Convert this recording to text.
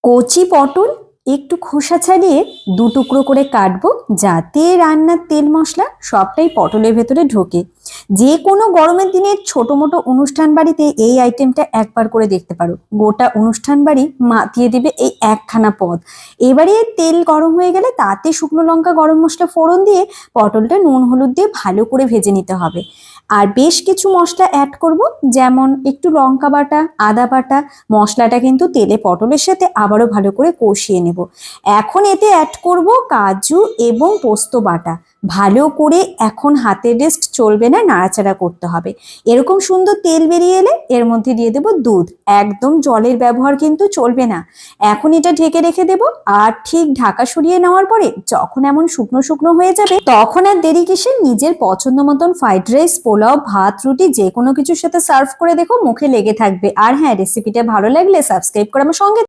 কচি পটল একটু খোসা ছাড়িয়ে দু টুকরো করে কাটবো, যাতে রান্নার তেল মশলা সবটাই পটলের ভেতরে ঢোকে। যে কোনো গরমের দিনে ছোট মোটো অনুষ্ঠান বাড়িতে এই আইটেমটা একবার করে দেখতে পারো। গোটা অনুষ্ঠান বাড়ি মাতিয়ে দেবে এই একখানা পদ। এবারে তেল গরম হয়ে গেলে তাতে শুকনো লঙ্কা, গরম মশলা ফোড়ন দিয়ে পটলটা নুন হলুদ দিয়ে ভালো করে ভেজে নিতে হবে। আর বেশ কিছু মশলা অ্যাড করব, যেমন একটু লঙ্কা বাটা, আদা বাটা। মশলাটা কিন্তু তেলে পটলের সাথে আবারও ভালো করে কষিয়ে নেব। এখন এতে অ্যাড করব কাজু এবং পোস্ত বাটা। ভালো করে এখন হাতের রেস্ট চলবে না, নাড়াচাড়া করতে হবে। এরকম সুন্দর তেল বেরিয়ে এলে এর মধ্যে দিয়ে দেব দুধ। একদম জলের ব্যবহার কিন্তু চলবে না। এখন এটা ঢেকে রেখে দেব। আর ঠিক ঢাকা সরিয়ে নেওয়ার পরে যখন এমন শুকনো শুকনো হয়ে যাবে, তখন আর দেরি কিসের, নিজের পছন্দ মতন ফ্রাইড রাইস, পোলাও, ভাত, রুটি যে কোনো কিছুর সাথে সার্ভ করে দেখো, মুখে লেগে থাকবে। আর হ্যাঁ, রেসিপিটা ভালো লাগলে সাবস্ক্রাইব করে আমার সঙ্গে